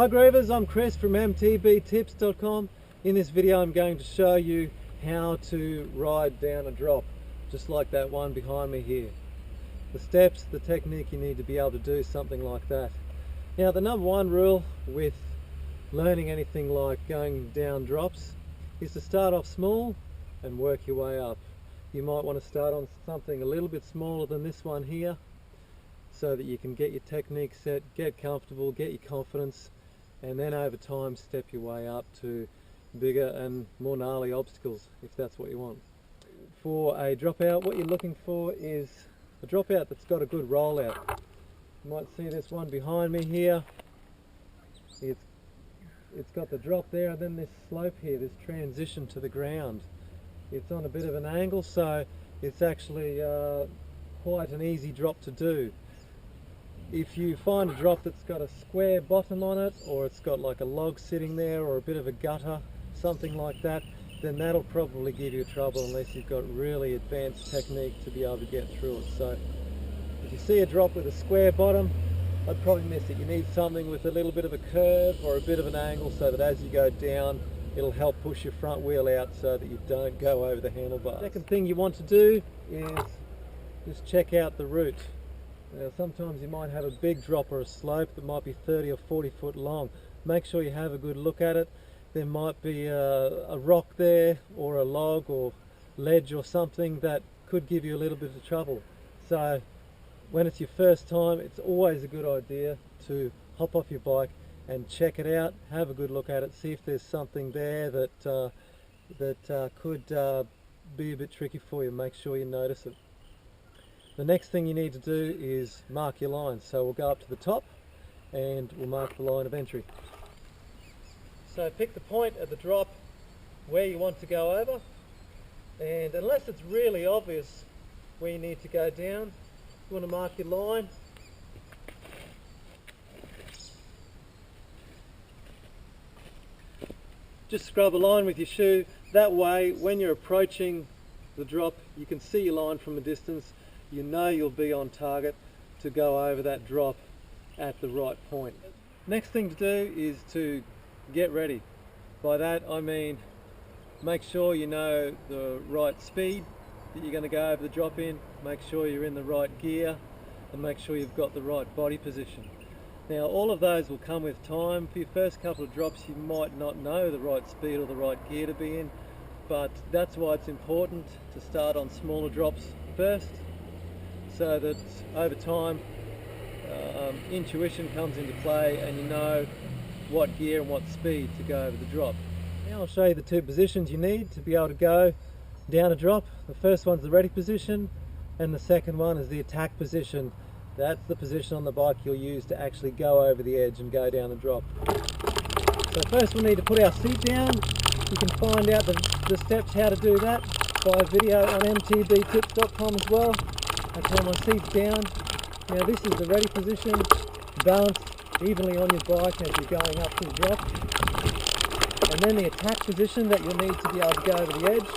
Hi Groovers, I'm Chris from mtbtips.com. In this video I'm going to show you how to ride down a drop, just like that one behind me here. The steps, the technique you need to be able to do something like that. Now the number one rule with learning anything like going down drops is to start off small and work your way up. You might want to start on something a little bit smaller than this one here so that you can get your technique set, get comfortable, get your confidence, and then over time step your way up to bigger and more gnarly obstacles if that's what you want. For a dropout, what you're looking for is a dropout that's got a good rollout. You might see this one behind me here. It's got the drop there and then this slope here, this transition to the ground. It's on a bit of an angle, so it's actually quite an easy drop to do. If you find a drop that's got a square bottom on it, or it's got like a log sitting there or a bit of a gutter, something like that, then that'll probably give you trouble unless you've got really advanced technique to be able to get through it. So if you see a drop with a square bottom, I'd probably miss it. You need something with a little bit of a curve or a bit of an angle so that as you go down it'll help push your front wheel out so that you don't go over the handlebars. Second thing you want to do is just check out the route. Now, sometimes you might have a big drop or a slope that might be 30 or 40 foot long. Make sure you have a good look at it. There might be a rock there or a log or ledge or something that could give you a little bit of trouble. So when it's your first time, it's always a good idea to hop off your bike and check it out, have a good look at it, see if there's something there that could be a bit tricky for you. Make sure you notice it. The next thing you need to do is mark your line. So we'll go up to the top and we'll mark the line of entry. So pick the point at the drop where you want to go over, and unless it's really obvious where you need to go down, you want to mark your line. Just scrub a line with your shoe. That way when you're approaching the drop you can see your line from a distance. You know you'll be on target to go over that drop at the right point. Next thing to do is to get ready. By that I mean make sure you know the right speed that you're going to go over the drop in, make sure you're in the right gear, and make sure you've got the right body position. Now all of those will come with time. For your first couple of drops you might not know the right speed or the right gear to be in, but that's why it's important to start on smaller drops first, so that over time intuition comes into play and you know what gear and what speed to go over the drop. Now I'll show you the two positions you need to be able to go down a drop. The first one's the ready position and the second one is the attack position. That's the position on the bike you'll use to actually go over the edge and go down the drop. So first we'll need to put our seat down. You can find out the steps how to do that by a video on mtbtips.com as well. Okay, my seat's down. Now this is the ready position, balanced evenly on your bike as you're going up to the drop. And then the attack position that you'll need to be able to go over the edge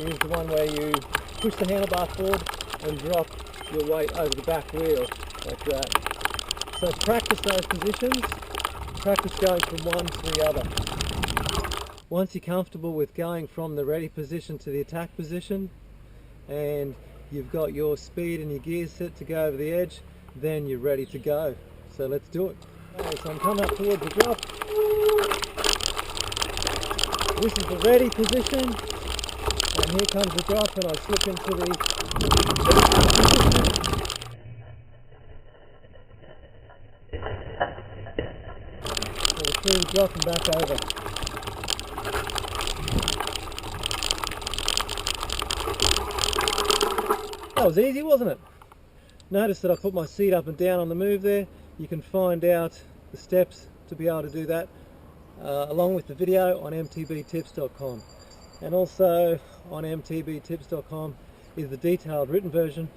is the one where you push the handlebar forward and drop your weight over the back wheel like that. So to practice those positions, practice going from one to the other. Once you're comfortable with going from the ready position to the attack position and you've got your speed and your gear set to go over the edge, then you're ready to go. So let's do it. Okay, so I'm coming up towards the drop. This is the ready position, and here comes the drop, and I slip into the position. So through the drop and back over. That was easy, wasn't it? Notice that I put my seat up and down on the move there. You can find out the steps to be able to do that along with the video on mtbtips.com. And also on mtbtips.com is the detailed written version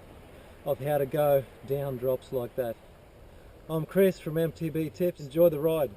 of how to go down drops like that. I'm Chris from MTB Tips. Enjoy the ride.